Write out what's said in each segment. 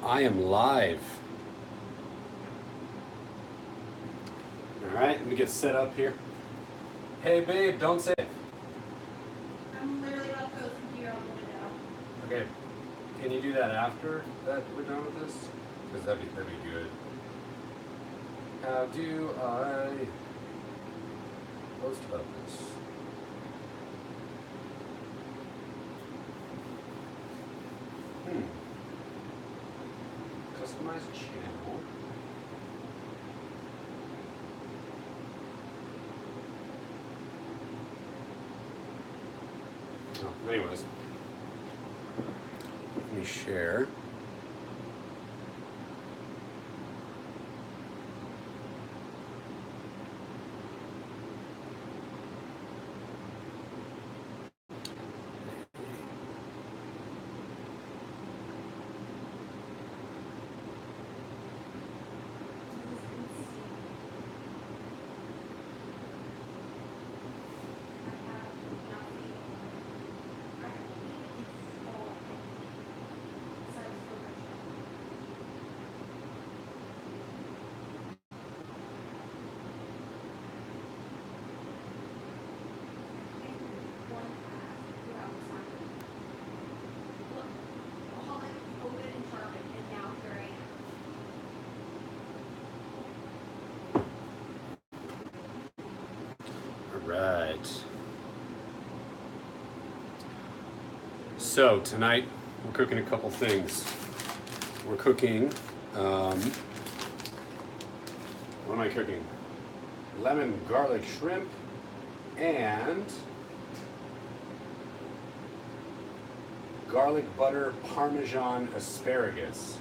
I am live. All right, let me get set up here. Hey, babe, don't say it. I'm literally about to close the computer on the window. Okay, can you do that after that we're done with this? Because that'd be good. How do I post about this? Customize channel. Oh, anyways, let me share. Right. So tonight we're cooking a couple things. We're cooking, what am I cooking? Lemon garlic shrimp and garlic butter Parmesan asparagus.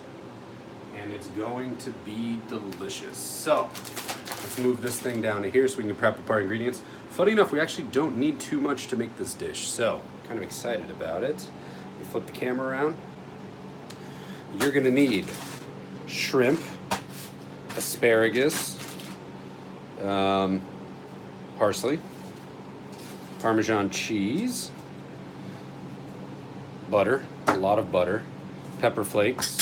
And it's going to be delicious. So let's move this thing down to here so we can prep up our ingredients. Funny enough, we actually don't need too much to make this dish, so kind of excited about it. You flip the camera around. You're gonna need shrimp, asparagus, parsley, Parmesan cheese, butter, a lot of butter, pepper flakes.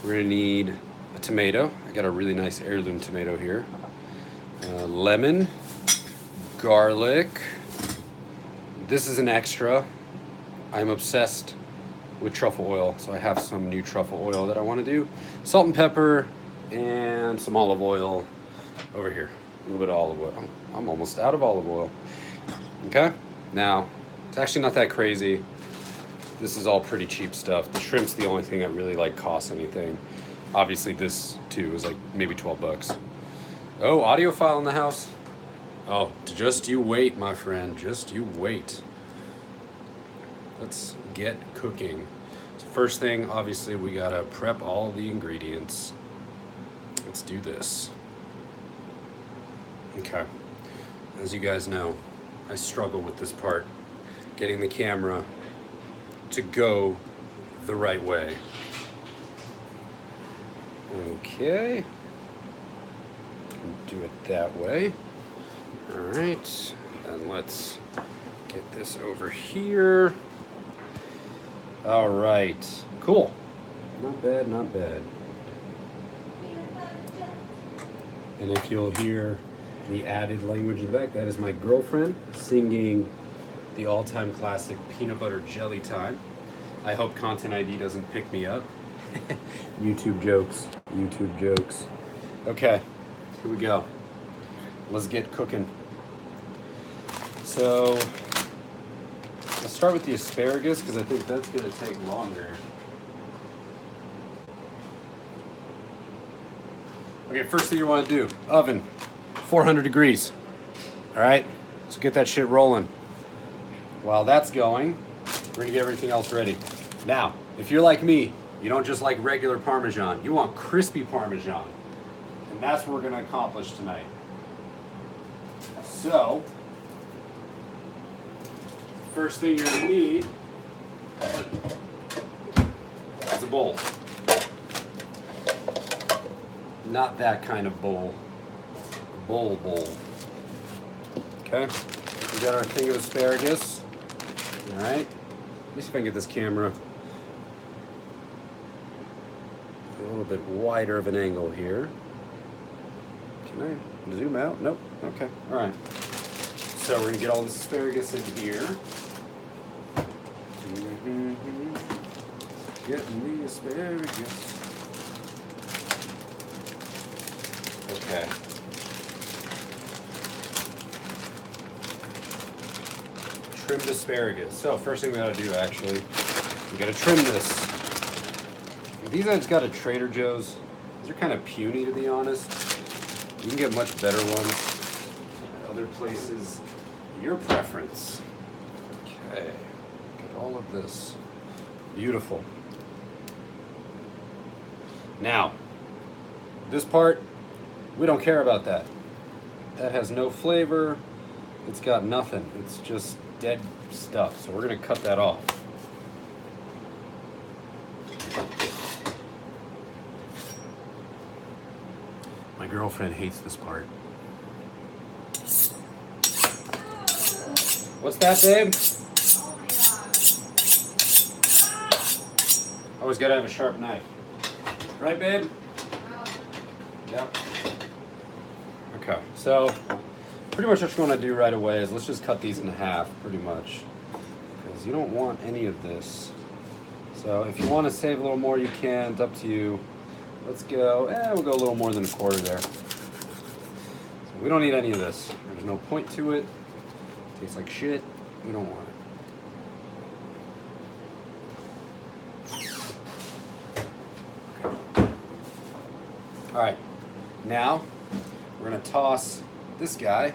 We're gonna need a tomato. I got a really nice heirloom tomato here. Lemon, garlic. This is an extra. I'm obsessed with truffle oil, so I have some new truffle oil that I want to do. Salt and pepper, and some olive oil over here. A little bit of olive oil. I'm almost out of olive oil. Okay, now it's actually not that crazy. This is all pretty cheap stuff. The shrimp's the only thing that really like costs anything. Obviously this too is like maybe 12 bucks. Oh, audiophile in the house. Oh, just you wait, my friend. Just you wait. Let's get cooking. So first thing, obviously, we gotta prep all the ingredients. Let's do this. Okay. As you guys know, I struggle with this part. Getting the camera to go the right way. Okay. Do it that way. All right, and let's get this over here. All right, cool. Not bad, not bad. And if you'll hear the added language in the back, that is my girlfriend singing the all-time classic Peanut Butter Jelly Time. I hope Content ID doesn't pick me up. YouTube jokes, YouTube jokes. Okay, here we go. Let's get cooking. So let's start with the asparagus because I think that's gonna take longer. Okay, first thing you wanna do, oven, 400 degrees. All right, so get that shit rolling. While that's going, we're gonna get everything else ready. Now, if you're like me, you don't just like regular Parmesan, you want crispy Parmesan. And that's what we're gonna accomplish tonight. So, first thing you're gonna need is a bowl. Not that kind of bowl. A bowl. Okay, we got our thing of asparagus. All right, let me see if I can get this camera little bit wider of an angle here. Can I zoom out? Nope. Okay. All right. So we're gonna get all this asparagus in here. Getting the asparagus. Okay. Trimmed asparagus. So first thing we gotta do, actually, we gotta trim this. These I just got at Trader Joe's. These are kind of puny, to be honest. You can get much better ones at other places. Your preference. Okay. Get all of this. Beautiful. Now, this part, we don't care about that. That has no flavor. It's got nothing. It's just dead stuff. So we're gonna cut that off. My girlfriend hates this part. What's that, babe? Oh my god. Always gotta have a sharp knife. Right, babe? Yep. Okay, so pretty much what you want to do right away is let's just cut these in half, pretty much. Because you don't want any of this. So if you want to save a little more, you can. It's up to you. Let's go, we'll go a little more than a quarter there. So we don't need any of this. There's no point to it. Tastes like shit. We don't want it. Okay. All right, now we're gonna toss this guy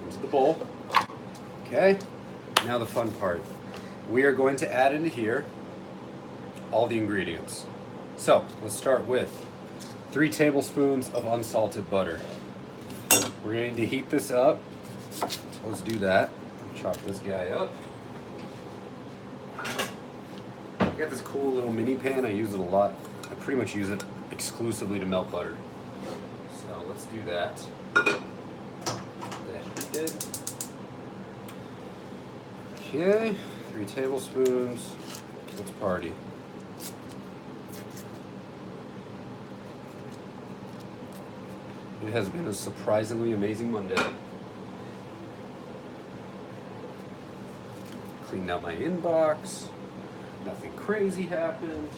into the bowl. Okay, now the fun part. We are going to add into here all the ingredients. So let's start with 3 tablespoons of unsalted butter. We're going to heat this up. So let's do that. Chop this guy up. I got this cool little mini pan. I use it a lot. I pretty much use it exclusively to melt butter. So let's do that. That heated. Okay, 3 tablespoons. Let's party. It has been a surprisingly amazing Monday. Cleaned out my inbox. Nothing crazy happened.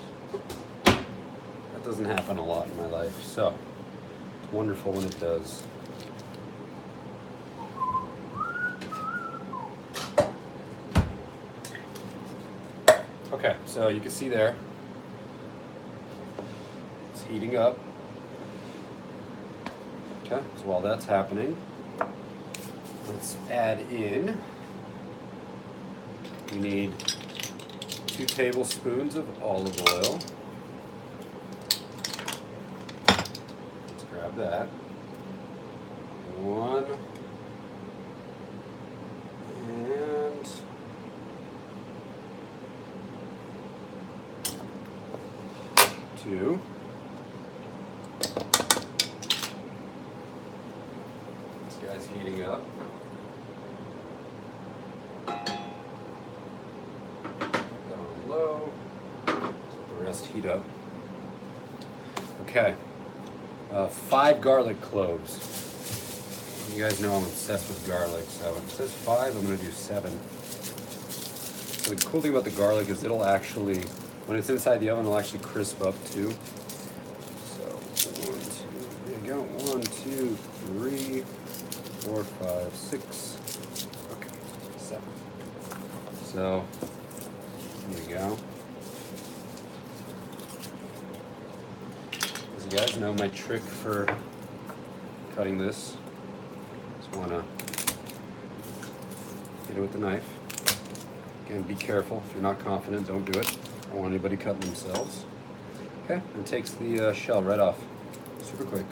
That doesn't happen a lot in my life, so it's wonderful when it does. Okay, so you can see there, it's heating up. Okay, so while that's happening, let's add in, we need 2 tablespoons of olive oil. Let's grab that. 1 and 2. Guy's heating up. Down low. The rest heat up. Okay. 5 garlic cloves. You guys know I'm obsessed with garlic, so if it says 5, I'm going to do 7. So the cool thing about the garlic is it'll actually, when it's inside the oven, it'll actually crisp up too. So 1, 2, there you go. 1, 2, 3. 4, 5, 6, okay, 7. So, here we go. As you guys know, my trick for cutting this, just want to hit it with the knife. Again, be careful. If you're not confident, don't do it. I don't want anybody cutting themselves. Okay, and it takes the shell right off. Super quick.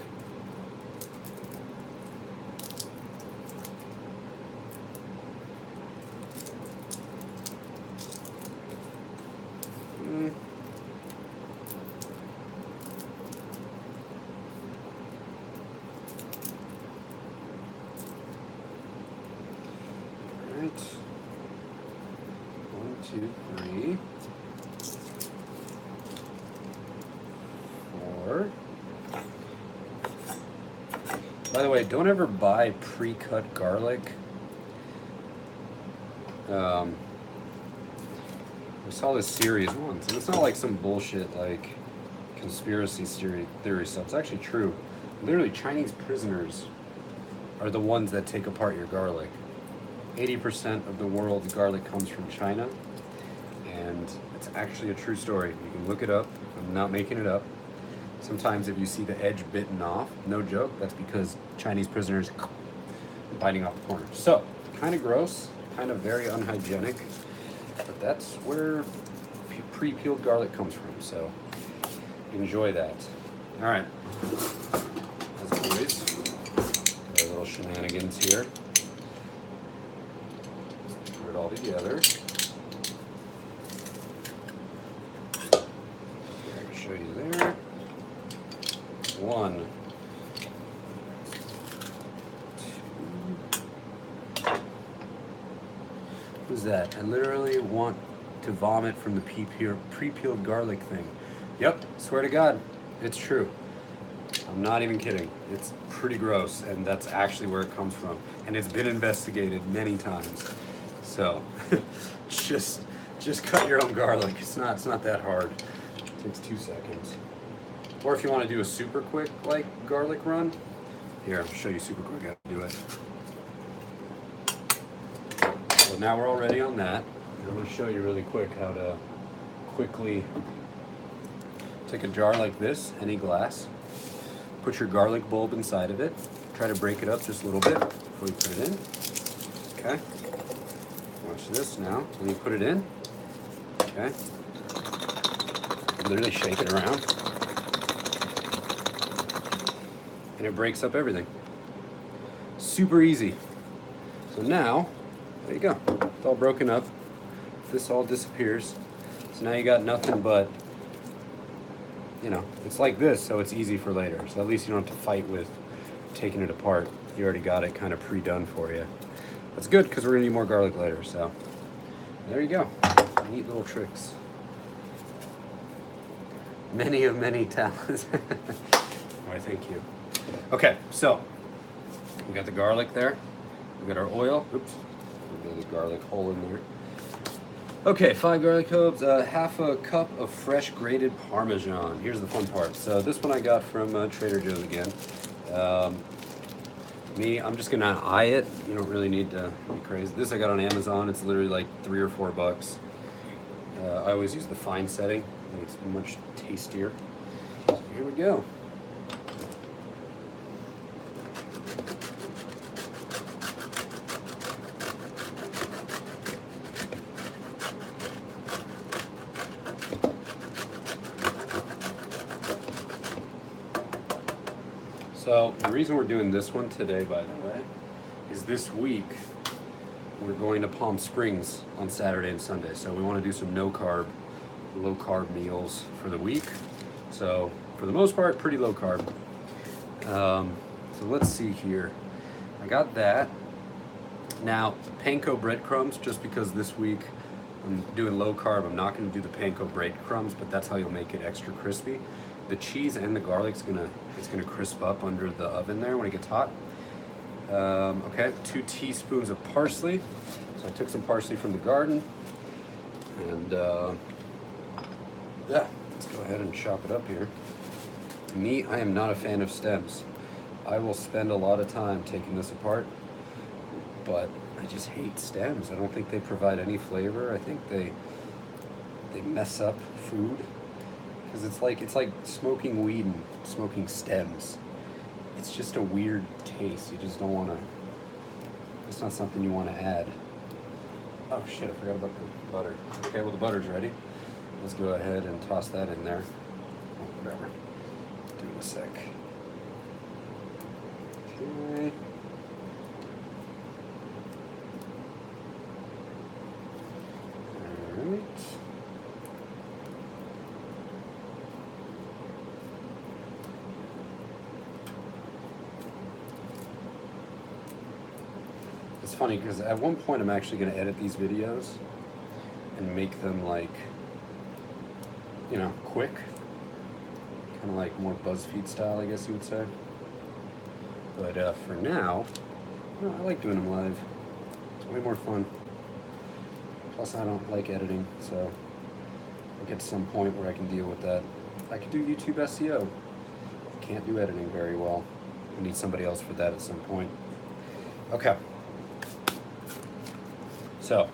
Right. 1, 2, 3, 4, By the way, don't ever buy pre-cut garlic. I saw this series once, and it's not like some bullshit like conspiracy theory stuff. It's actually true. Literally, Chinese prisoners are the ones that take apart your garlic. 80% of the world's garlic comes from China, and it's actually a true story. You can look it up. I'm not making it up. Sometimes if you see the edge bitten off, no joke, that's because Chinese prisoners biting off the corner. So, kind of gross, kind of very unhygienic, but that's where pre-peeled garlic comes from, so enjoy that. All right, as always, got our little shenanigans here. Put it all together. I'll show you there. One. What was that? I literally want to vomit from the pre-peeled garlic thing. Yep, swear to God, it's true. I'm not even kidding. It's pretty gross, and that's actually where it comes from. And it's been investigated many times. So, just cut your own garlic. It's not that hard. It takes 2 seconds. Or if you want to do a super quick like garlic run, here, I'll show you super quick how to do it. So now we're all ready on that. I'm going to show you really quick how to quickly take a jar like this, any glass, put your garlic bulb inside of it, try to break it up just a little bit before you put it in. Okay, watch this now. When you put it in, okay, literally shake it around, and it breaks up everything. Super easy. So now, there you go. It's all broken up. This all disappears. So now you got nothing but, you know, it's like this, so it's easy for later. So at least you don't have to fight with taking it apart. You already got it kind of pre-done for you. That's good, because we're gonna need more garlic later, so there you go. Neat little tricks. Many of many talents. Why, thank you. Okay, so we got the garlic there. We got our oil. Oops, we got the garlic hole in there. Okay, 5 garlic cloves, half a cup of fresh grated Parmesan. Here's the fun part. So this one I got from Trader Joe's again. I'm just gonna eye it. You don't really need to be crazy. This I got on Amazon. It's literally like $3 or $4. I always use the fine setting. It's much tastier. So here we go. So the reason we're doing this one today, by the way, is this week we're going to Palm Springs on Saturday and Sunday. So we want to do some no carb, low carb meals for the week. So for the most part, pretty low carb. So let's see here. I got that. Now, panko breadcrumbs, just because this week I'm doing low carb, I'm not going to do the panko breadcrumbs, but that's how you'll make it extra crispy. The cheese and the garlic's gonna crisp up under the oven there when it gets hot. Okay, 2 teaspoons of parsley. So I took some parsley from the garden, and yeah, let's go ahead and chop it up here. Me, I am not a fan of stems. I will spend a lot of time taking this apart, but I just hate stems. I don't think they provide any flavor. I think they mess up food. Because it's like smoking weed and smoking stems. It's just a weird taste. You just don't want to. It's not something you want to add. Oh shit! I forgot about the butter. Okay, well the butter's ready. Let's go ahead and toss that in there. Oh, whatever. Do it in a sec. Okay. All right. It's funny because at one point I'm actually going to edit these videos and make them like, you know, quick, kind of like more BuzzFeed style, I guess you would say. But for now, no, I like doing them live. It's way more fun. Plus, I don't like editing, so I'll get to some point where I can deal with that. I can do YouTube SEO. Can't do editing very well. I need somebody else for that at some point. Okay. So,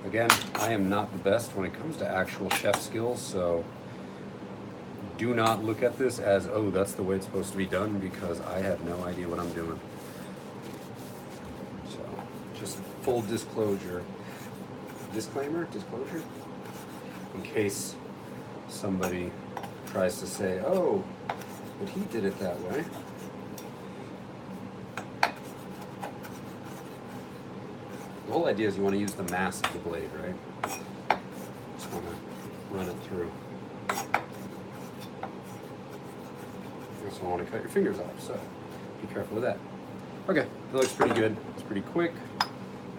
again, I am not the best when it comes to actual chef skills, so do not look at this as, oh, that's the way it's supposed to be done, because I have no idea what I'm doing. So, just full disclosure. Disclaimer? Disclosure? In case somebody tries to say, oh, but he did it that way. The whole idea is you want to use the mass of the blade, right? Just want to run it through. You also want to cut your fingers off, so be careful with that. Okay, it looks pretty good. It's pretty quick.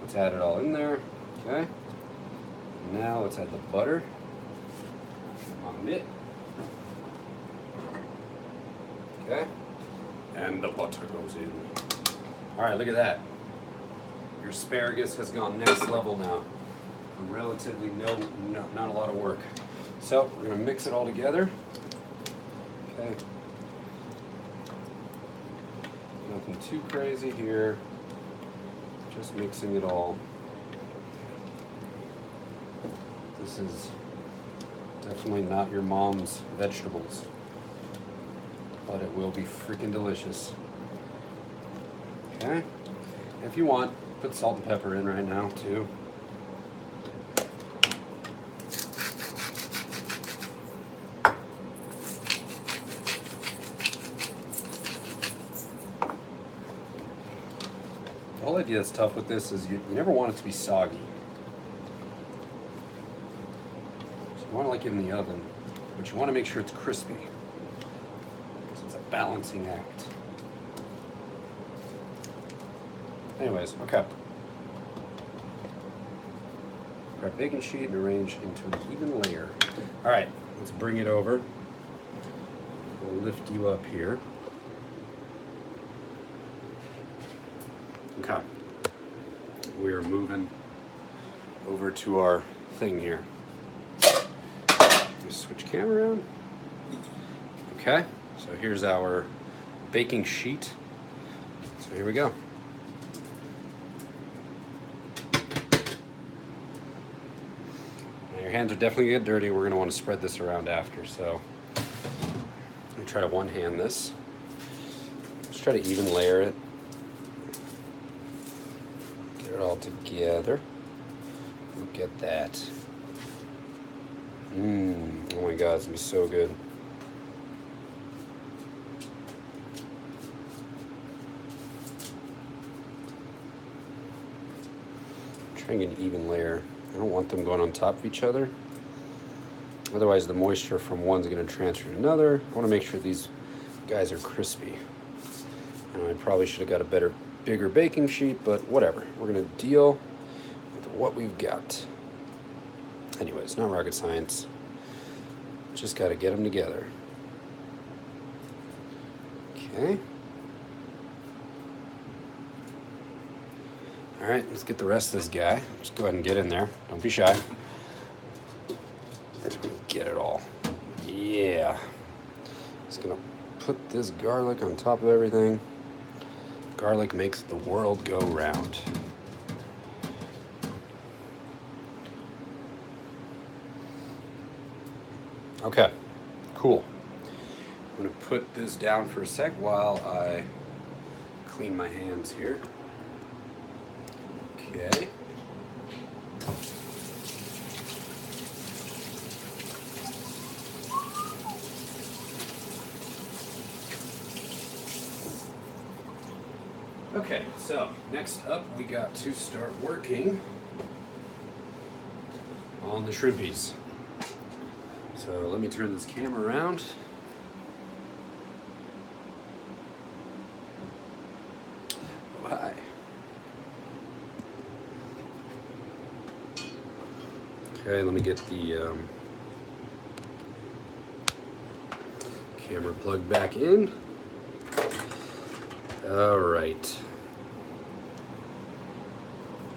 Let's add it all in there. Okay. Now let's add the butter on it. Okay. And the butter goes in. All right, look at that. Your asparagus has gone next level now. Relatively not a lot of work. So we're gonna mix it all together. Okay. Nothing too crazy here. Just mixing it all. This is definitely not your mom's vegetables, but it will be freaking delicious. Okay. If you want, put salt and pepper in right now too. The whole idea that's tough with this is you never want it to be soggy. So you want to like it in the oven, but you want to make sure it's crispy. So it's a balancing act. Anyways, okay. Grab baking sheet and arrange into an even layer. All right, let's bring it over. We'll lift you up here. Okay. We're moving over to our thing here. Just switch camera around. Okay, so here's our baking sheet. So here we go. Now your hands are definitely gonna get dirty. We're gonna want to spread this around after. So let me try to one hand this. Let's try to even layer it. Get it all together. Look at that. Oh my God, it's gonna be so good. Trying an even layer. I don't want them going on top of each other. Otherwise the moisture from one's gonna transfer to another. I wanna make sure these guys are crispy. I probably should have got a bigger baking sheet, but whatever. We're gonna deal with what we've got. Anyways, not rocket science. Just gotta get them together. Okay. All right, let's get the rest of this guy. Just go ahead and get in there. Don't be shy. Get it all. Yeah. Just gonna put this garlic on top of everything. Garlic makes the world go round. Okay, cool. I'm gonna put this down for a sec while I clean my hands here. Okay. Okay, so next up we got to start working on the shrimpies. So let me turn this camera around. Oh, hi. Okay, let me get the camera plugged back in. All right.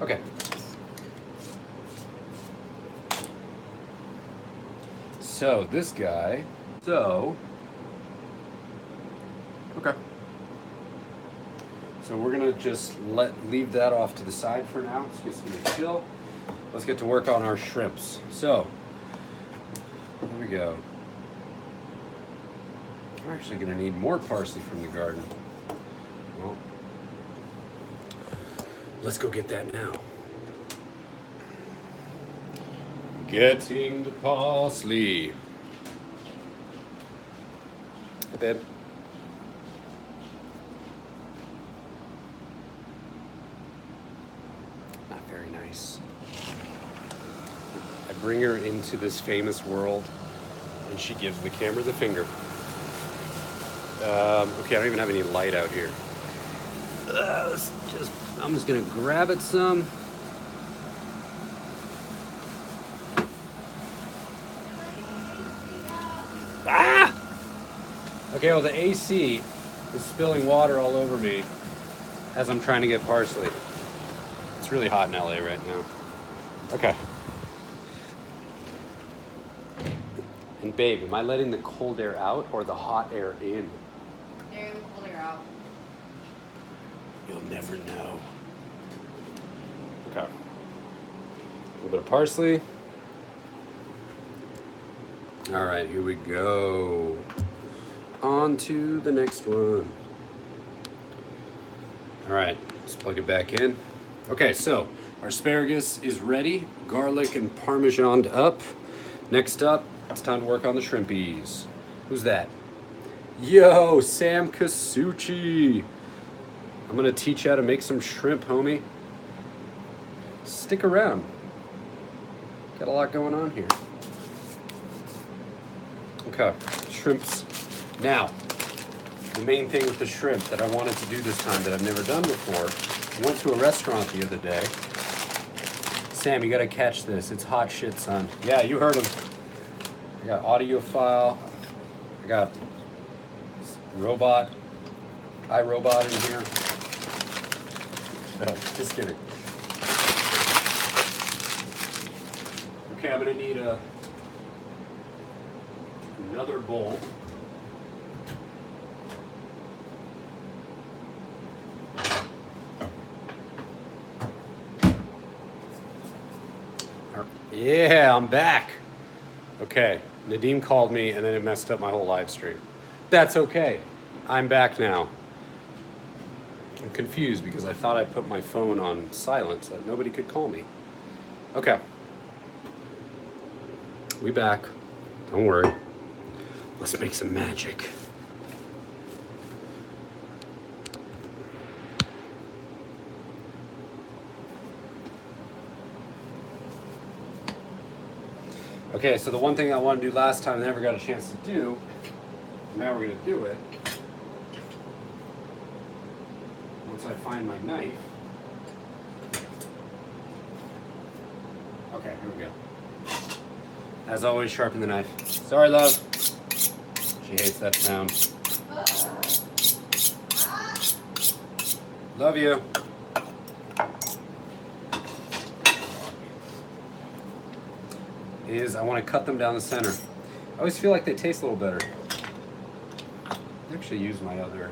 Okay. So this guy, okay. So we're gonna just leave that off to the side for now. It's just gonna chill. Let's get to work on our shrimps. So, here we go. We're actually gonna need more parsley from the garden. Well, let's go get that now. Getting the parsley. Hey, babe. Not very nice. I bring her into this famous world, and she gives the camera the finger. Okay, I don't even have any light out here. I'm just gonna grab it some. Ah! Okay, well the AC is spilling water all over me as I'm trying to get parsley. It's really hot in LA right now. Okay. And babe, am I letting the cold air out or the hot air in? There, the cold air out. You'll never know. Okay. A little bit of parsley. All right, here we go. On to the next one. All right, let's plug it back in. Okay, so our asparagus is ready. Garlic and Parmesaned up. Next up, it's time to work on the shrimpies. Who's that? Yo, Sam Kasuchi. I'm gonna teach you how to make some shrimp, homie. Stick around. Got a lot going on here. Okay, shrimps. Now, the main thing with the shrimp that I wanted to do this time that I've never done before, I went to a restaurant the other day. Sam, you gotta catch this. It's hot shit, son. Yeah, you heard him. I got audiophile. I got iRobot in here. No, just kidding. Okay, I'm gonna need another bowl. Yeah, I'm back. Okay, Nadeem called me and then it messed up my whole live stream. That's okay. I'm back now. I'm confused because I thought I put my phone on silent so that nobody could call me. Okay. We back. Don't worry. Let's make some magic. Okay, so the one thing I wanted to do last time I never got a chance to do, now we're going to do it. Once I find my knife. Okay, here we go. As always, sharpen the knife. Sorry, love. She hates that sound. Love you. I want to cut them down the center. I always feel like they taste a little better. I actually use my other.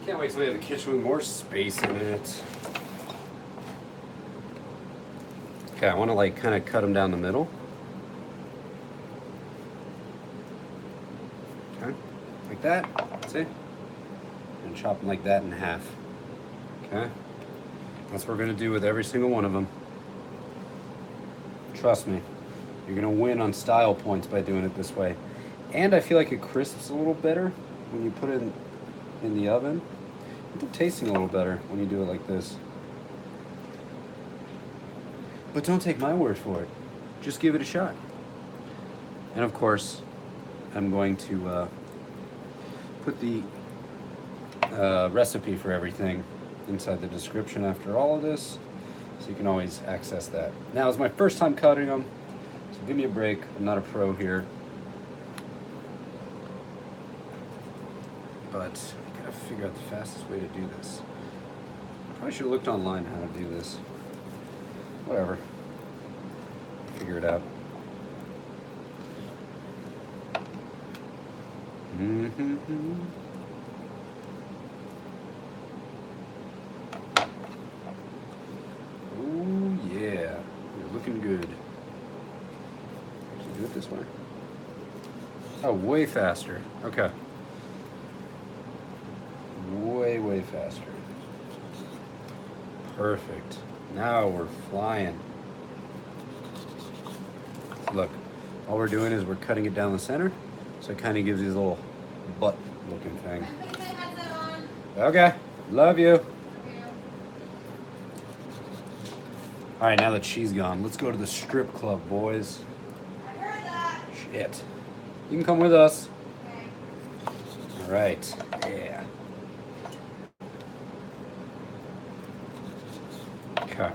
Can't wait till we have a kitchen with more space in it. Okay, I want to like kind of cut them down the middle. Okay, like that. See? And chop them like that in half. Okay, that's what we're gonna do with every single one of them. Trust me, you're gonna win on style points by doing it this way. And I feel like it crisps a little better when you put it in the oven. It's tasting a little better when you do it like this. But don't take my word for it. Just give it a shot. And of course, I'm going to put the recipe for everything inside the description after all of this, so you can always access that. Now, it's my first time cutting them, so give me a break. I'm not a pro here. but I gotta figure out the fastest way to do this. Probably should have looked online how to do this. Whatever. Figure it out. Oh yeah, you're looking good. Actually, do it this way. Oh, way faster. Okay. Way faster. Perfect. Now we're flying. Look, all we're doing is we're cutting it down the center, so it kind of gives these little butt-looking thing. I'm putting my headset on. Okay, love you. Okay. All right, now that she's gone, let's go to the strip club, boys. I heard that. Shit. You can come with us. Okay. All right. Yeah. Okay.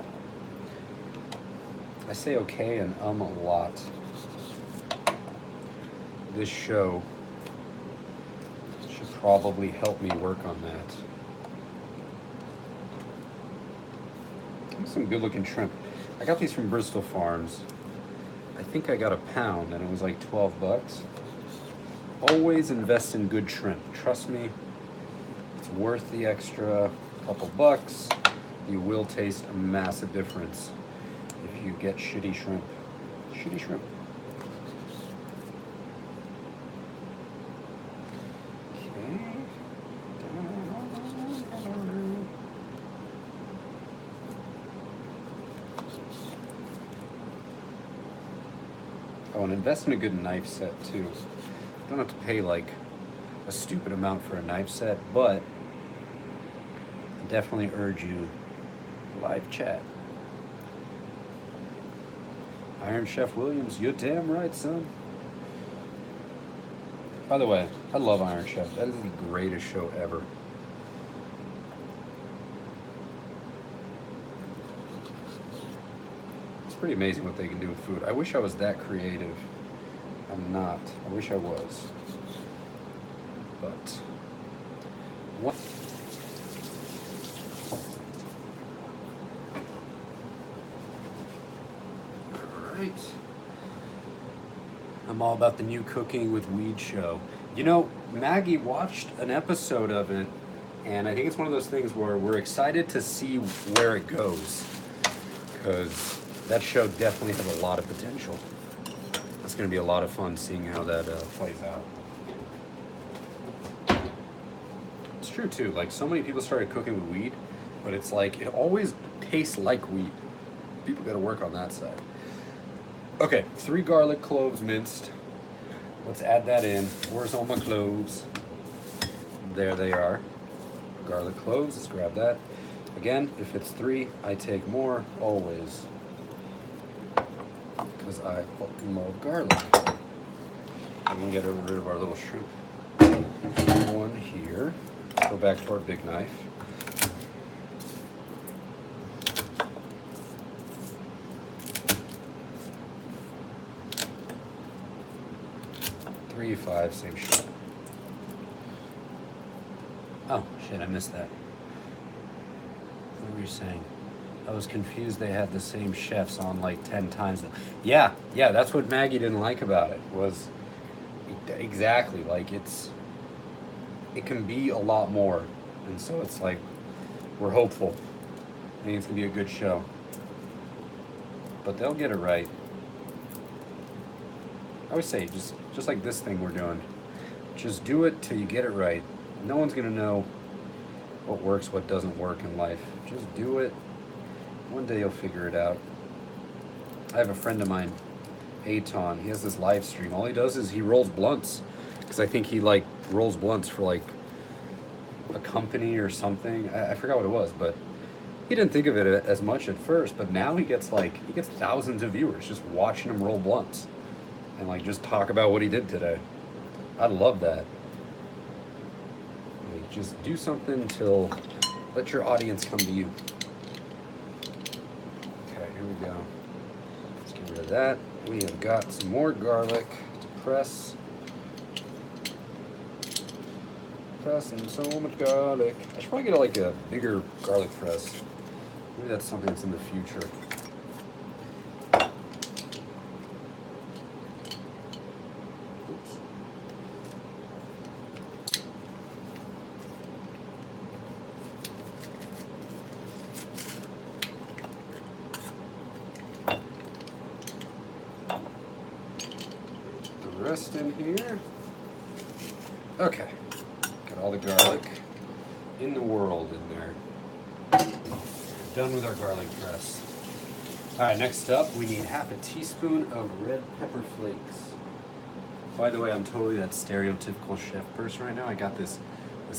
I say okay and a lot. This show should probably help me work on that. Some good looking shrimp. I got these from Bristol Farms. I think I got a pound and it was like 12 bucks. Always invest in good shrimp. Trust me, it's worth the extra couple bucks. You will taste a massive difference if you get shitty shrimp. Shitty shrimp. Oh, and invest in a good knife set too. You don't have to pay like a stupid amount for a knife set, but I definitely urge you, live chat. Iron Chef Williams, you're damn right, son. By the way, I love Iron Chef. That is the greatest show ever. It's pretty amazing what they can do with food. I wish I was that creative. I'm not. I wish I was. But what? All right. I'm all about the new Cooking with Weed show. You know, Maggie watched an episode of it, and I think it's one of those things where we're excited to see where it goes, because that show definitely has a lot of potential. It's going to be a lot of fun seeing how that plays out. It's true too. Like, so many people started cooking with weed, but it's like it always tastes like weed. People got to work on that side. Okay, 3 garlic cloves minced. Let's add that in. Where's all my cloves? There they are. Garlic cloves, let's grab that. Again, if it's 3, I take more, always. Because I fucking love garlic. I'm gonna get rid of our little shrimp. One here. Go back to our big knife. Three, 5, same shit. Oh, shit, I missed that. What were you saying? I was confused they had the same chefs on like 10 times. Yeah, that's what Maggie didn't like about it, was exactly, like it can be a lot more. And so it's like, we're hopeful. I think it's gonna be a good show. But they'll get it right. I always say, just like this thing we're doing, just do it till you get it right. No one's gonna know what works, what doesn't work in life. Just do it. One day you'll figure it out. I have a friend of mine, Aton. He has this live stream. All he does is he rolls blunts, because I think he like rolls blunts for like a company or something. I forgot what it was, but he didn't think of it as much at first. But now he gets thousands of viewers just watching him roll blunts and like just talk about what he did today. I love that. Like, just do something till let your audience come to you. Okay, here we go. Let's get rid of that. We have got some more garlic to press. Pressing so much garlic. I should probably get like a bigger garlic press. Maybe that's something that's in the future. Oops. The rest in here. Okay. Got all the garlic in the world in there. Done with our garlic press. All right, next up, we need half a teaspoon of red pepper flakes. By the way, I'm totally that stereotypical chef person right now. I got this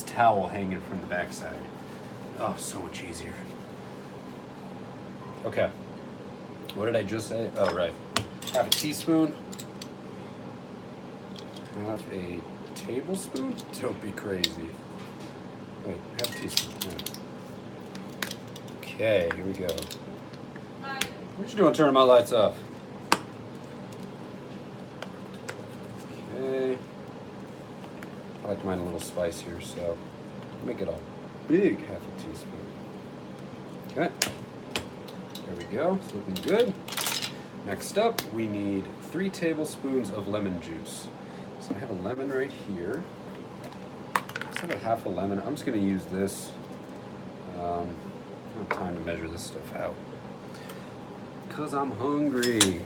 towel hanging from the backside. Oh, so much easier. Okay. What did I just say? Oh, right. Half a teaspoon. Half a tablespoon? Don't be crazy. Wait, half a teaspoon. Yeah. Okay, here we go. What you doing turning my lights off? Okay. I like mine a little spicier, so make it a big half a teaspoon. Okay. There we go. It's looking good. Next up, we need 3 tablespoons of lemon juice. So I have a lemon right here. Just have a half a lemon. I'm just going to use this. I don't have time to measure this stuff out because I'm hungry.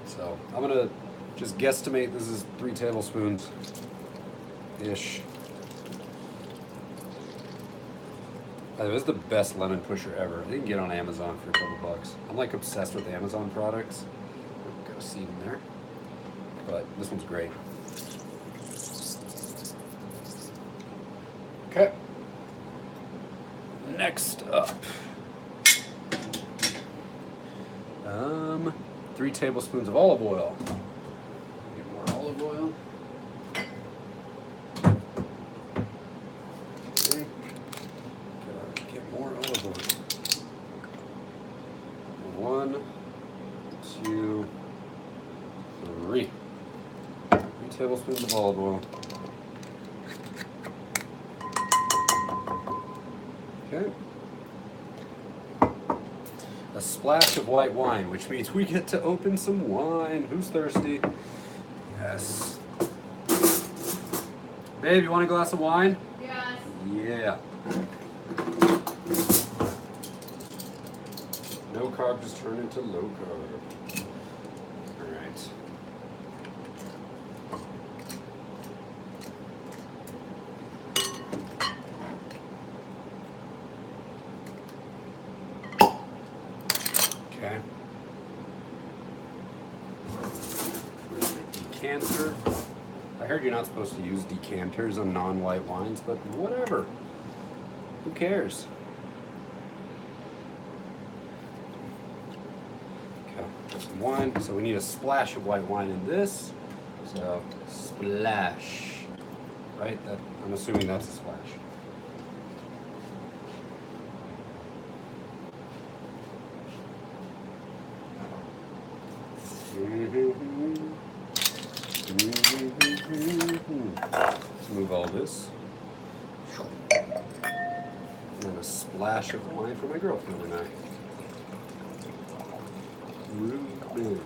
So I'm going to just guesstimate this is 3 tablespoons-ish. By the way, this is the best lemon pusher ever. You can get on Amazon for a couple bucks. I'm like obsessed with Amazon products. Got a seed in there. But this one's great. Okay. Next up. 3 tablespoons of olive oil. Get more olive oil. Okay. Gotta get more olive oil. 1, 2, 3. 3 tablespoons of olive oil. Okay. A splash of white wine, which means we get to open some wine. Who's thirsty? Yes. Babe, you want a glass of wine? Yes. Yeah. No carb just turned into low carb. All right. Okay. Where's my decanter? I heard you're not supposed to use decanters on non-white wines, but whatever. Who cares? Okay, some wine. So we need a splash of white wine in this. So splash, right? That, I'm assuming that's a splash. Let's move all this. And then a splash of wine for my girlfriend and I. Ruben.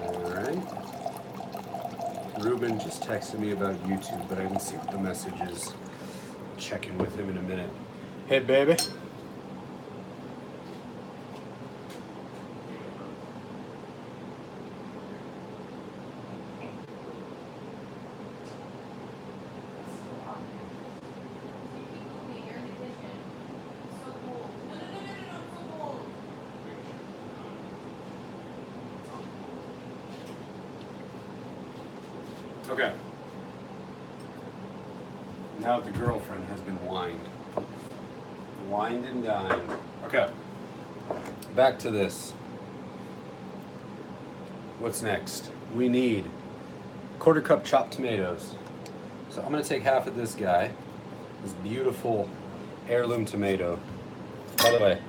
Alright. Ruben just texted me about YouTube, but I didn't see what the message is. Check in with him in a minute. Hey, baby. Okay. Now the girlfriend has been wined. Wined and dined. Okay. Back to this. What's next? We need 1/4 cup chopped tomatoes. So I'm going to take half of this guy, this beautiful heirloom tomato. By the way,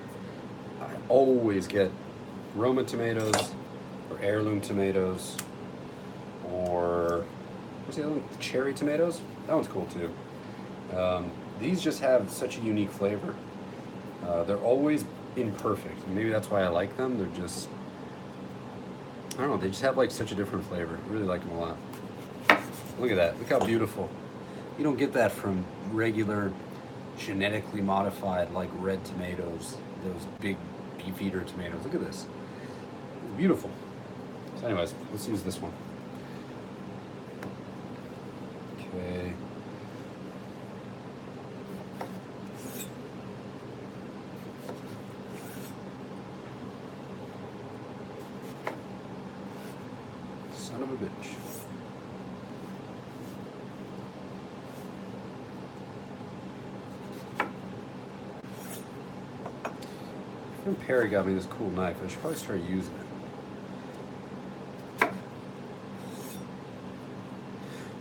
I always get Roma tomatoes or heirloom tomatoes or what's the other one? Cherry tomatoes. That one's cool too. These just have such a unique flavor. They're always imperfect. Maybe that's why I like them. They're just, I don't know, they just have like such a different flavor. I really like them a lot. Look at that. Look how beautiful. You don't get that from regular genetically modified like red tomatoes, those big beef eater tomatoes. Look at this. It's beautiful. So anyways, let's use this one. Okay. Son of a bitch. My friend Perry got me this cool knife. I should probably start using it.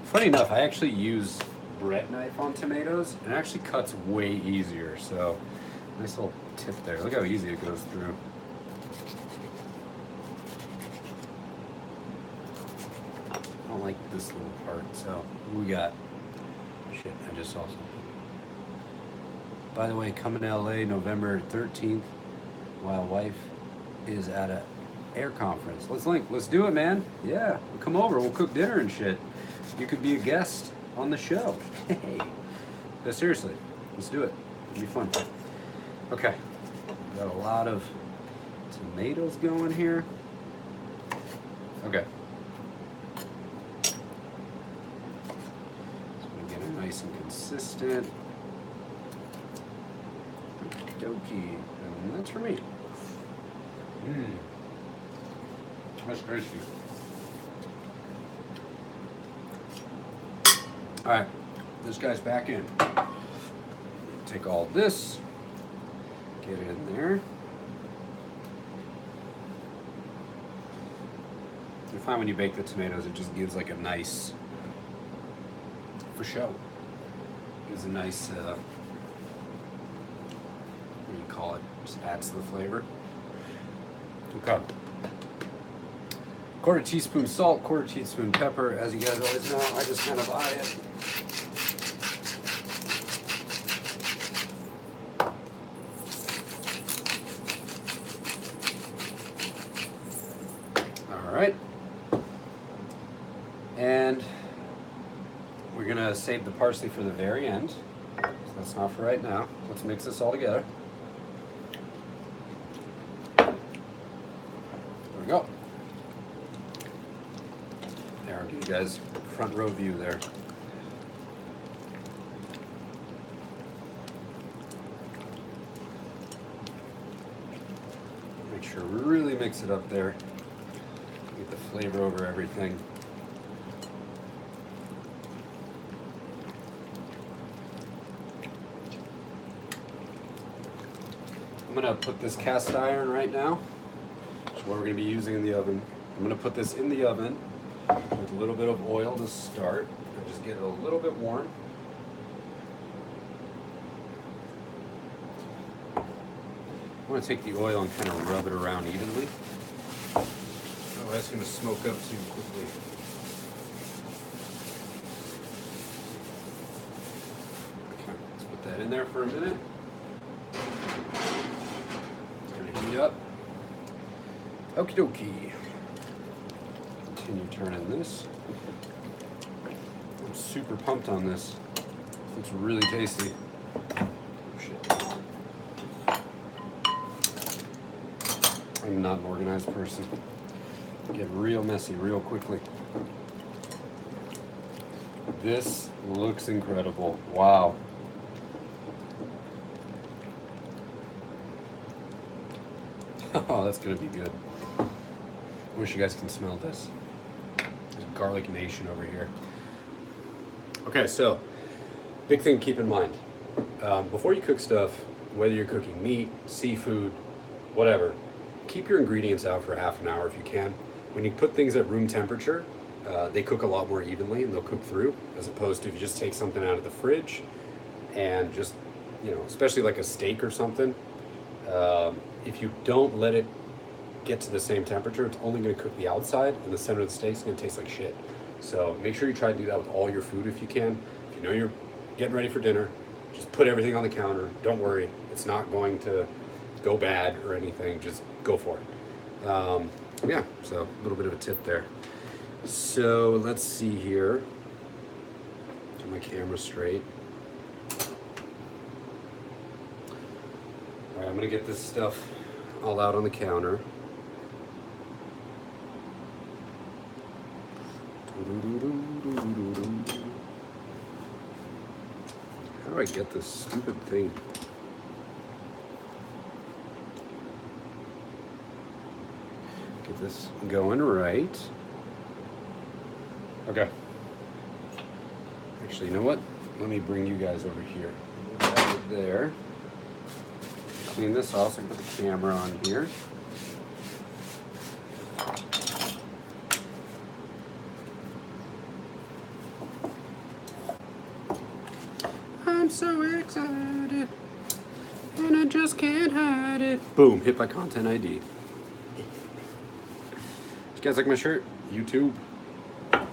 Funny enough, I actually use bread knife on tomatoes, and it actually cuts way easier. So, nice little tip there. Look how easy it goes through. I don't like this little part. So, what we got? Shit, I just saw something. By the way, coming to LA November 13th. While wife is at a air conference. Let's do it, man. Yeah, we'll come over, we'll cook dinner and shit. You could be a guest on the show. Hey, no, seriously, let's do it. It'll be fun. Okay, got a lot of tomatoes going here. Okay. So we get it nice and consistent. Dokey, and that's for me. That's tasty. All right, this guy's back in. Take all this, get it in there. You find when you bake the tomatoes, it just gives like a nice, for show, gives a nice, what do you call it? Just adds to the flavor. Okay. Quarter teaspoon salt, quarter teaspoon pepper. As you guys always know, I just kind of eye it. All right. And we're gonna save the parsley for the very end. So that's not for right now. Let's mix this all together. Go. There, I'll give you guys front row view there. Make sure we really mix it up there. Get the flavor over everything. I'm gonna put this cast iron right now. What we're going to be using in the oven. I'm going to put this in the oven with a little bit of oil to start and just get it a little bit warm. I want to take the oil and kind of rub it around evenly. Otherwise it's going to smoke up too quickly. Okay, let's put that in there for a minute. It's going to heat up. Okie dokie. Continue turning this. I'm super pumped on this. It's really tasty. Oh, shit. I'm not an organized person. Get real messy real quickly. This looks incredible. Wow. Oh, that's gonna be good. I wish you guys can smell this. There's garlic nation over here. Okay, so big thing to keep in mind. Before you cook stuff, whether you're cooking meat, seafood, whatever, keep your ingredients out for half an hour if you can. When you put things at room temperature, they cook a lot more evenly and they'll cook through, as opposed to if you just take something out of the fridge and just, you know, especially like a steak or something, if you don't let it get to the same temperature, it's only going to cook the outside, and the center of the steak's going to taste like shit. So make sure you try to do that with all your food if you can. If you know you're getting ready for dinner, just put everything on the counter. Don't worry, it's not going to go bad or anything. Just go for it. Yeah, so a little bit of a tip there. So let's see here. Get my camera straight. All right, I'm gonna get this stuff all out on the counter. How do I get this stupid thing? Get this going right. Okay. Actually, you know what? Let me bring you guys over here. Right there. Clean this off so I can put the camera on here. I'm so excited, and I just can't hide it. Boom, hit by Content ID. You guys like my shirt? YouTube. I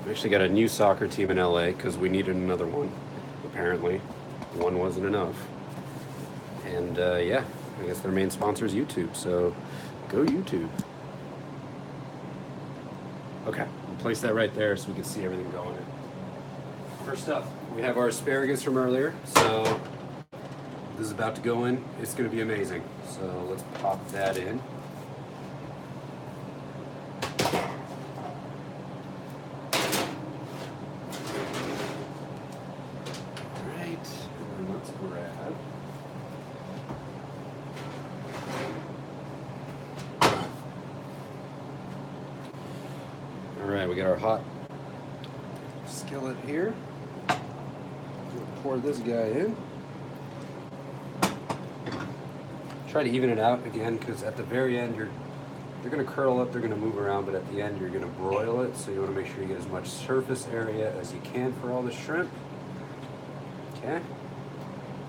actually got a new soccer team in LA because we needed another one. Apparently, one wasn't enough. And yeah, I guess their main sponsor is YouTube, so go YouTube. Okay, we'll place that right there so we can see everything going in. First up, we have our asparagus from earlier, so this is about to go in. It's going to be amazing. So let's pop that in. Alright, we got our hot skillet here. We'll pour this guy in. Try to even it out again, because at the very end they're going to curl up, they're going to move around, but at the end you're going to broil it, so you want to make sure you get as much surface area as you can for all the shrimp. Okay?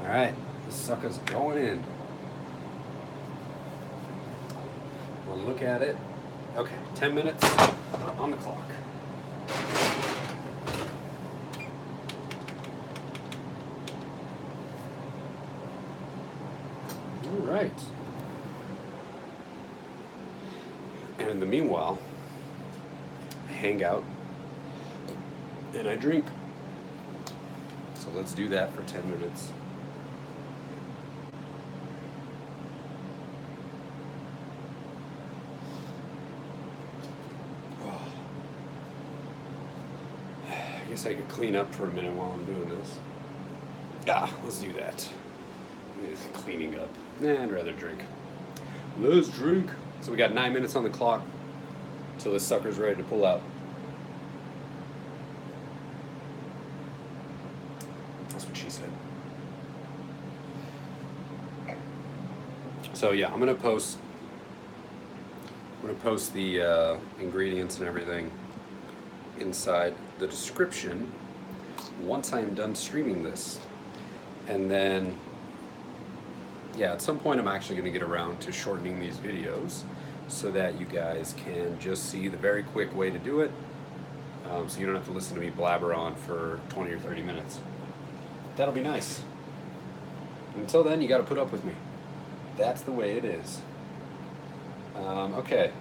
Alright, this sucker's going in. We'll look at it. Okay, 10 minutes on the clock. All right. And in the meanwhile, I hang out and I drink. So let's do that for 10 minutes. I guess I could clean up for a minute while I'm doing this. Let's do that. It's cleaning up. Nah, I'd rather drink. Let's drink. So we got 9 minutes on the clock till this sucker's ready to pull out. That's what she said. So yeah, I'm gonna post the ingredients and everything inside the description once I am done streaming this. And then, yeah, at some point I'm actually going to get around to shortening these videos so that you guys can just see the very quick way to do it, so you don't have to listen to me blabber on for 20 or 30 minutes. That'll be nice. Until then, you got to put up with me. That's the way it is. Okay,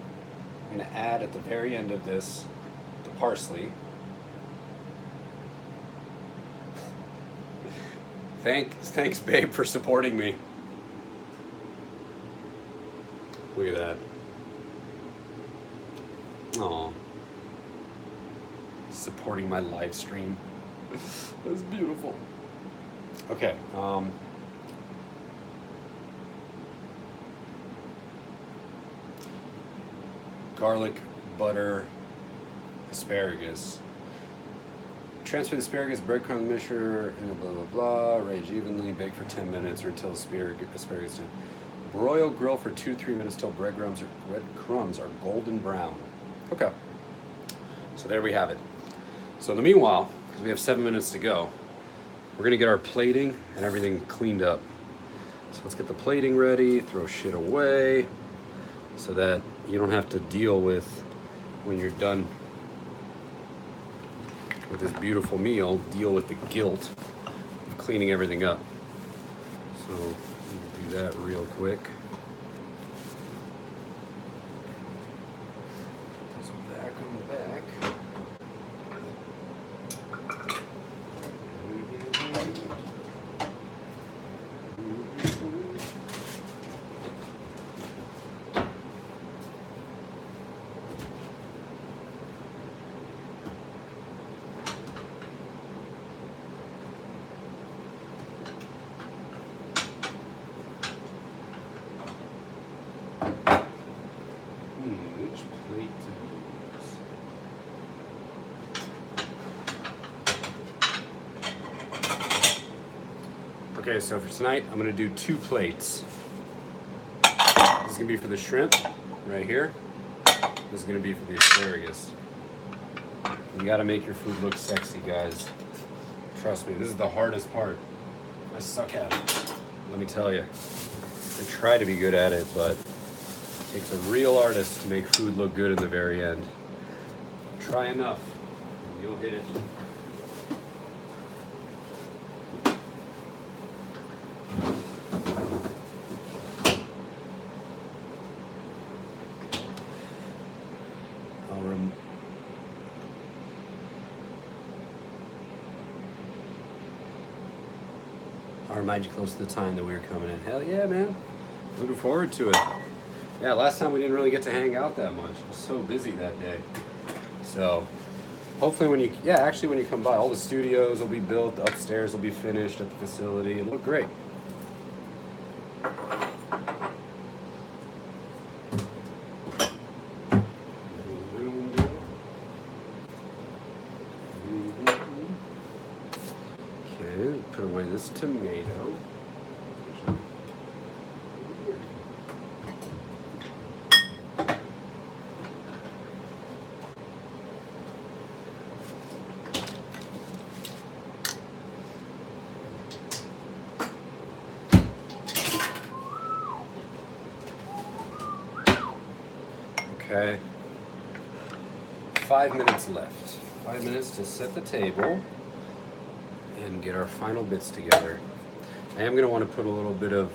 I'm going to add at the very end of this the parsley. Thanks, babe, for supporting me. Look at that. Aw. Supporting my live stream. That's beautiful. Okay. Garlic, butter, asparagus. Transfer the asparagus, breadcrumb mixture, and blah blah blah. Arrange evenly. Bake for 10 minutes or until asparagus. Broil, grill for 2-3 minutes till breadcrumbs are golden brown. Okay. So there we have it. So in the meanwhile, because we have 7 minutes to go, we're gonna get our plating and everything cleaned up. So let's get the plating ready, throw shit away so that you don't have to deal with, when you're done with this beautiful meal, deal with the guilt of cleaning everything up. So we'll do that real quick. So back on the back. Which plate to use? Okay, so for tonight, I'm gonna do 2 plates. This is gonna be for the shrimp, right here. This is gonna be for the asparagus. You gotta make your food look sexy, guys. Trust me, this is the hardest part. I suck at it, let me tell you. I try to be good at it, but it takes a real artist to make food look good in the very end. Try enough, and you'll hit it. I'll remind you close to the time that we were coming in. Hell yeah, man. Looking forward to it. Yeah, last time we didn't really get to hang out that much. I was so busy that day. So, hopefully when you, actually when you come by, all the studios will be built, the upstairs will be finished at the facility. It'll look great. Okay, put away this tomato. Okay, 5 minutes left. 5 minutes to set the table and get our final bits together. I am gonna want to put a little bit of,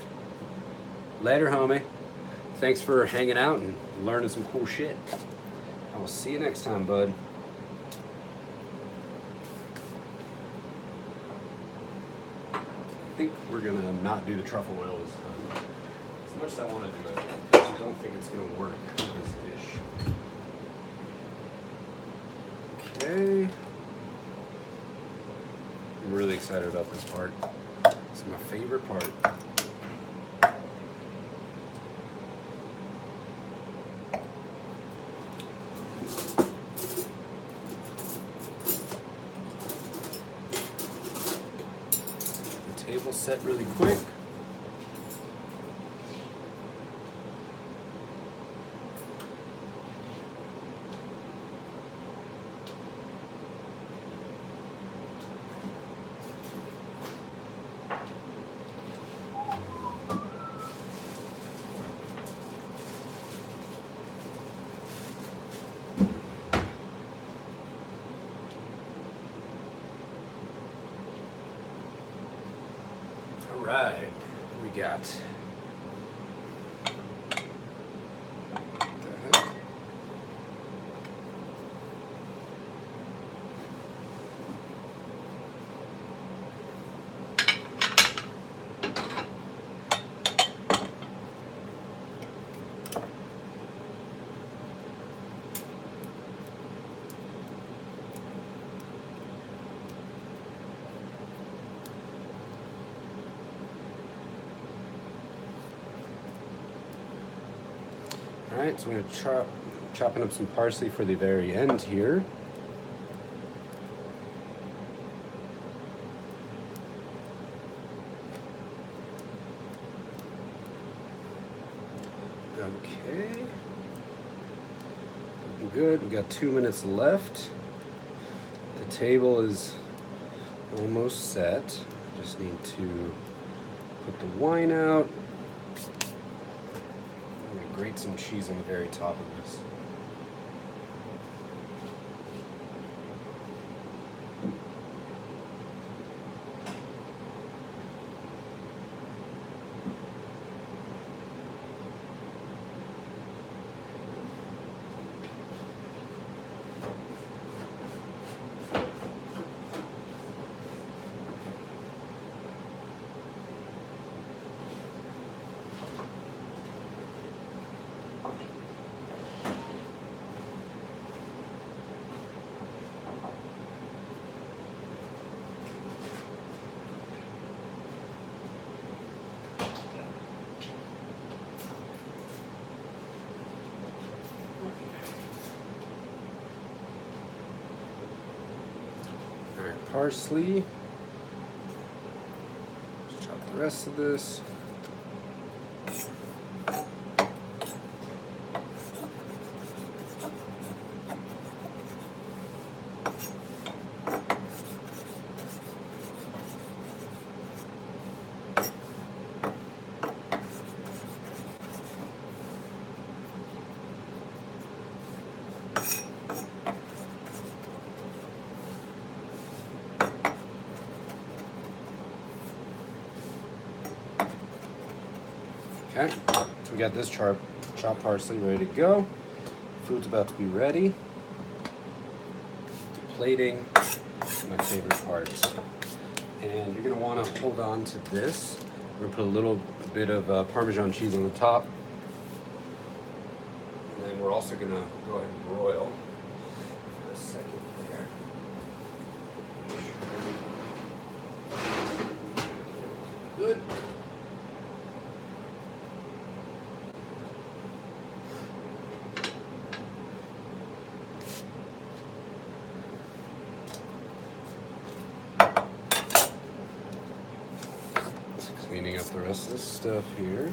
later homie, thanks for hanging out and learning some cool shit. I will see you next time, bud. I think we're gonna not do the truffle oil this time. As much as I want to do it, I don't think it's gonna work with this dish. Okay. I'm really excited about this part. It's my favorite part. The table set really quick. Right, we got. What the heck? All right, so we're gonna chopping up some parsley for the very end here. Okay, looking good. We got 2 minutes left. The table is almost set. Just need to Put the wine out. I'm gonna grate some cheese on the very top of this. Parsley. Just chop the rest of this. Okay, so we got this chopped parsley ready to go. Food's about to be ready. Plating, my favorite parts. And you're gonna wanna hold on to this. We're gonna put a little bit of Parmesan cheese on the top. And then we're also gonna go ahead and broil for a second there. Good. Cleaning up the rest of this stuff here.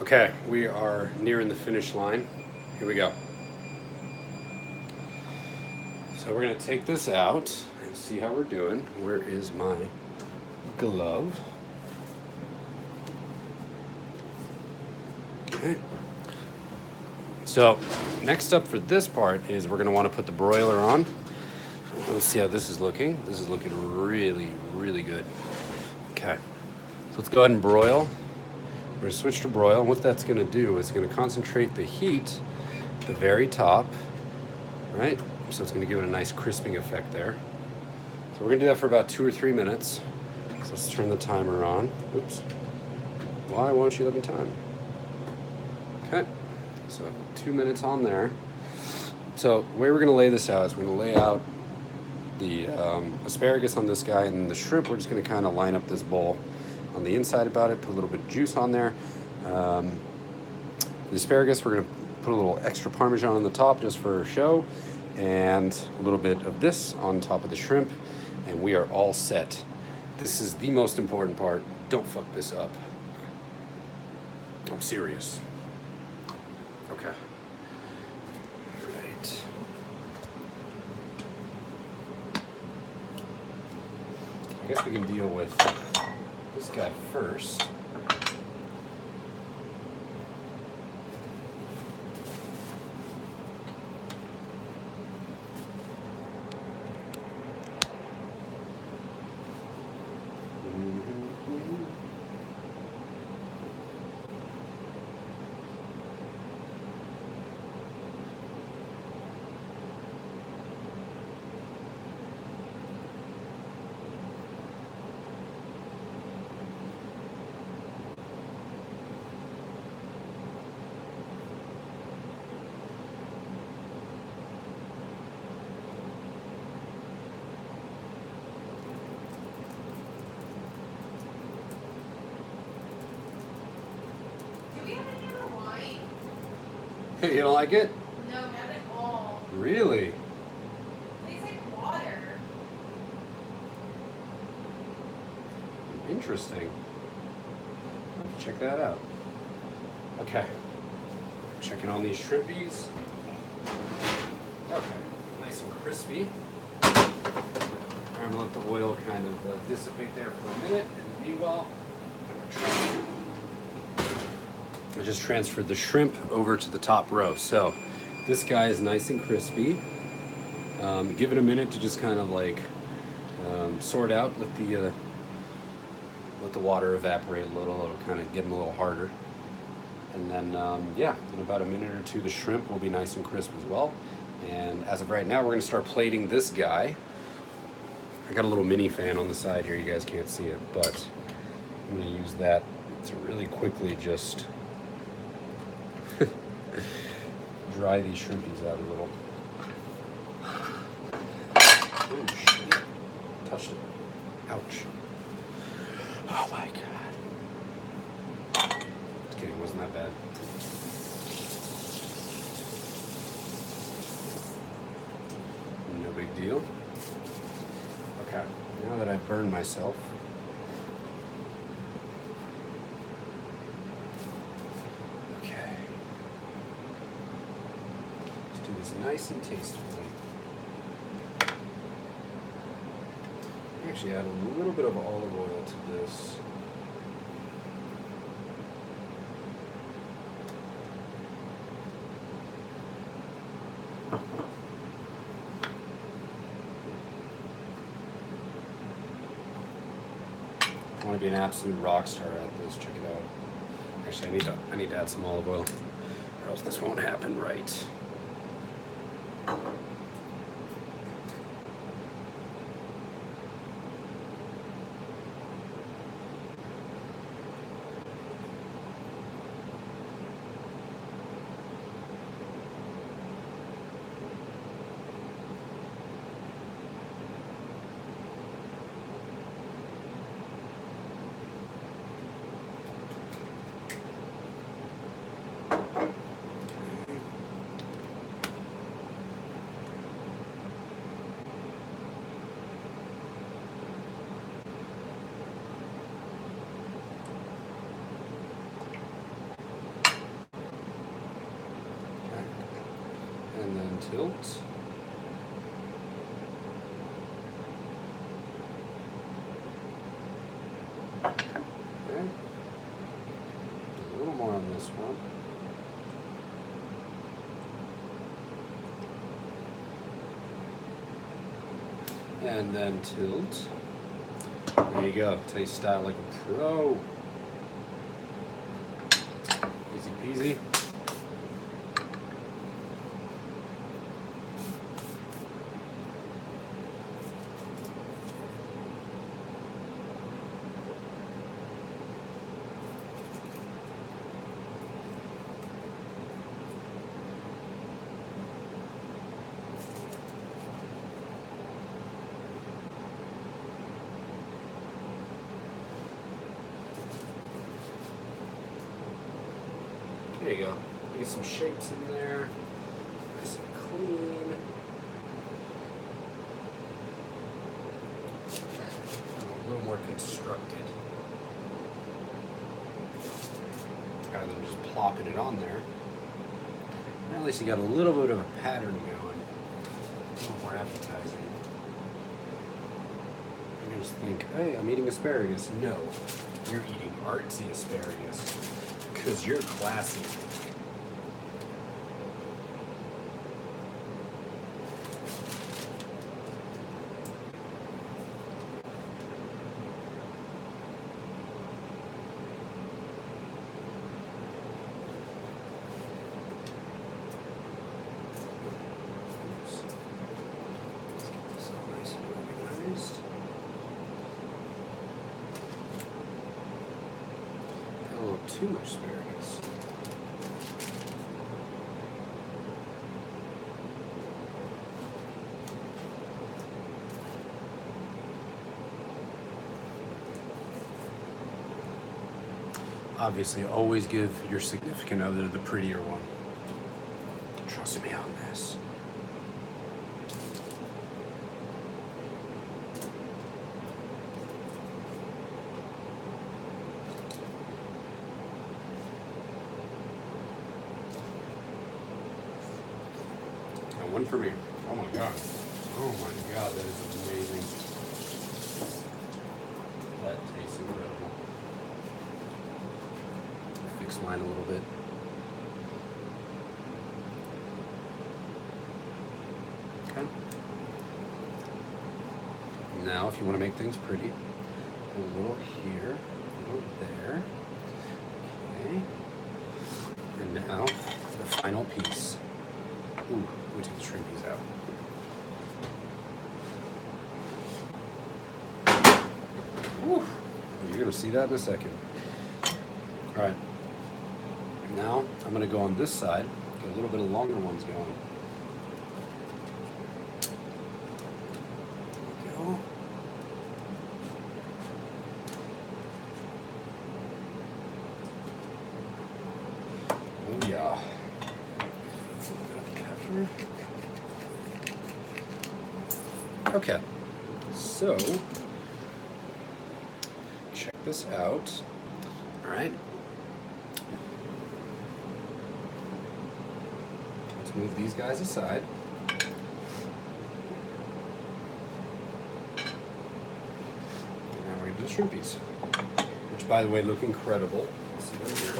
Okay, we are nearing the finish line. Here we go. So we're gonna take this out and see how we're doing. Where is my glove? Okay. So next up for this part is we're gonna wanna put the broiler on. Let's see how this is looking. This is looking really, really good. Okay, so let's go ahead and broil. We're gonna switch to broil, and what that's gonna do is gonna concentrate the heat at the very top, right? So it's gonna give it a nice crisping effect there. So we're gonna do that for about 2 or 3 minutes. So let's turn the timer on. Oops. Why won't you let me time? Okay, so 2 minutes on there. So the way we're gonna lay this out is we're gonna lay out the asparagus on this guy, and the shrimp, we're just gonna kind of line up this bowl on the inside about it, put a little bit of juice on there. The asparagus, we're gonna put a little extra Parmesan on the top just for show, and a little bit of this on top of the shrimp, and we are all set. This is the most important part. Don't fuck this up. I'm serious. Okay. Right. I guess we can deal with this guy first. Do we have any other You don't like it? No, not at all. Really? Tastes like water. Interesting. Check that out. Okay. Checking on these shrimpies. Okay. Nice and crispy. I'm gonna let the oil kind of dissipate there for a minute. And meanwhile, I just transferred the shrimp over to the top row. So this guy is nice and crispy. Give it a minute to just kind of like sort out. Let the water evaporate a little. It'll kind of get them a little harder. And then, yeah, in about a minute or two, the shrimp will be nice and crisp as well. And as of right now, we're gonna start plating this guy. I got a little mini fan on the side here. You guys can't see it, but I'm gonna use that to really quickly just dry these shrimpies out a little. Oh shit! Touched it. Ouch. Oh my god. Just kidding, wasn't that bad. No big deal. Okay, now that I've burned myself, okay, let's do this nice and tastefully. Actually add a little bit of olive oil to this. I want to be an absolute rock star at this. Check it out. Actually, I need to add some olive oil, or else this won't happen right. And then tilt. Okay. A little more on this one. And then tilt. There you go. Taste style like a pro. Easy peasy. There you go. Get some shapes in there. Nice and clean. A little more constructed. Rather than just plopping it on there. And at least you got a little bit of a pattern going. A little more appetizing. You just think, hey, I'm eating asparagus. No, you're eating artsy asparagus. Because you're classy. Oops. Let's get this all nice and organized. Got a little too much asparagus. Obviously, always give your significant other the prettier one. trust me on this. And one for me. Oh my god. Oh my god, that is amazing. That tastes incredible. Fix mine a little bit. Okay. Now, if you want to make things pretty, a little here, a little there. Okay. And now, the final piece. Ooh, let me take the shrimpies out. Woo. You're going to see that in a second. All right. Now, I'm going to go on this side, get a little bit of longer ones going. There we go. Oh, yeah. Okay, so check this out. All right, let's move these guys aside. And now we're gonna do the shrimpies, which, by the way, look incredible. Let's see them here.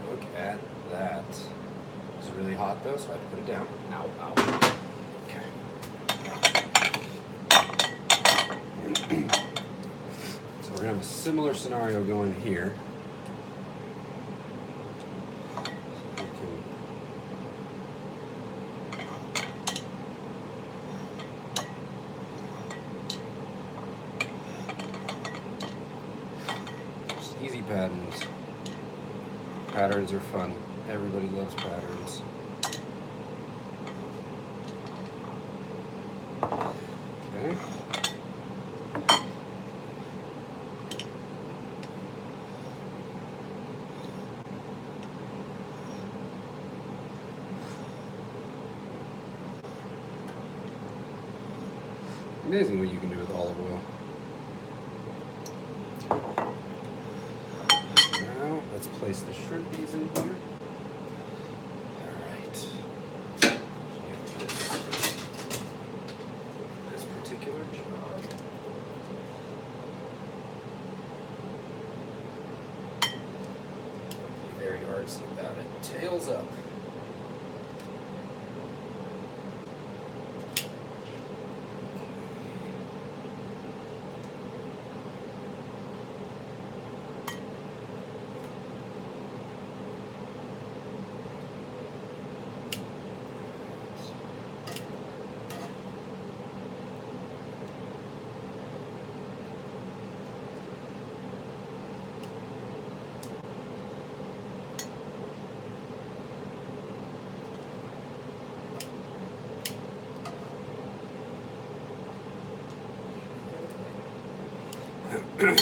Look at that. It's really hot though, so I have to put it down. Ow, ow. Okay. So we're gonna have a similar scenario going here. Just easy patterns. Patterns are fun. Everybody loves patterns. Okay. Amazing what you can do with olive oil. Now, let's place the shrimpies in here. This particular job. Very artsy about it. Tails up. I'm going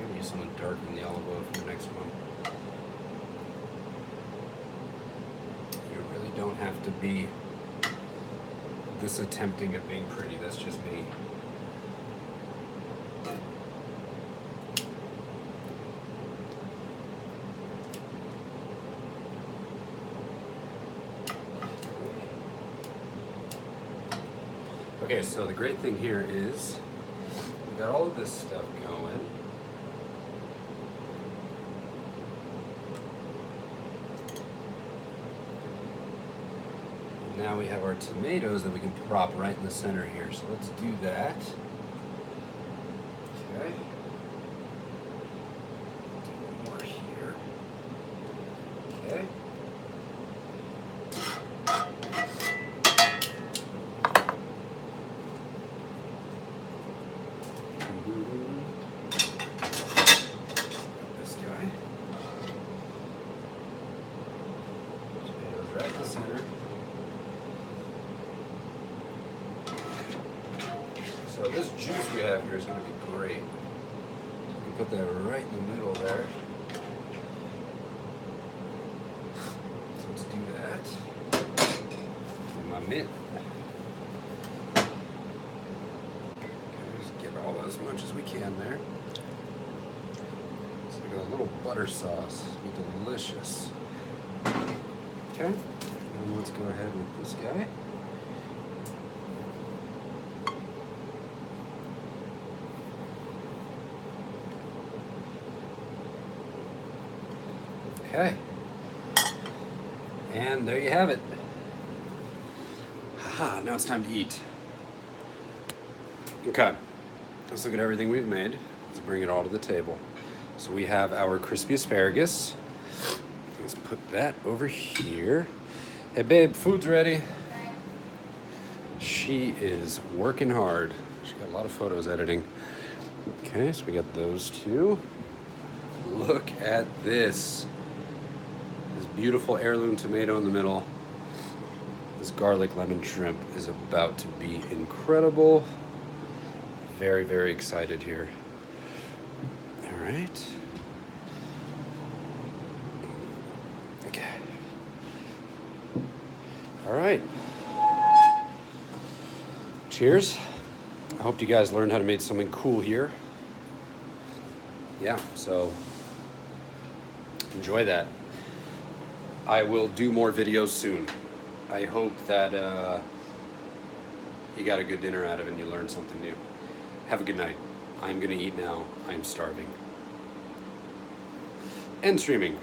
to use someone dark in the olive oil for the next one. You really don't have to be this attempting at being pretty. That's just me. Okay, so the great thing here is we got all of this stuff going. Now we have our tomatoes that we can prop right in the center here. So let's do that. Okay. More here. Okay. This guy. Tomatoes right in the center. So But this juice we have here is going to be great. We can put that right in the middle there. So let's do that. In my mitt. Okay, just get all as much as we can there. So we got a little butter sauce. It'll be delicious. Okay, and let's go ahead with this guy. Okay, and there you have it. Haha, now it's time to eat. Okay, let's look at everything we've made. Let's bring it all to the table. So we have our crispy asparagus. Let's put that over here. Hey babe, food's ready. She is working hard. She got a lot of photos editing. Okay, so we got those two. Look at this. This beautiful heirloom tomato in the middle. This garlic lemon shrimp is about to be incredible. Very, very excited here. All right. Okay. All right. Cheers. I hope you guys learned how to make something cool here. Yeah, so enjoy that. I will do more videos soon. I hope that you got a good dinner out of it and you learned something new. Have a good night. I'm gonna eat now. I'm starving. End streaming.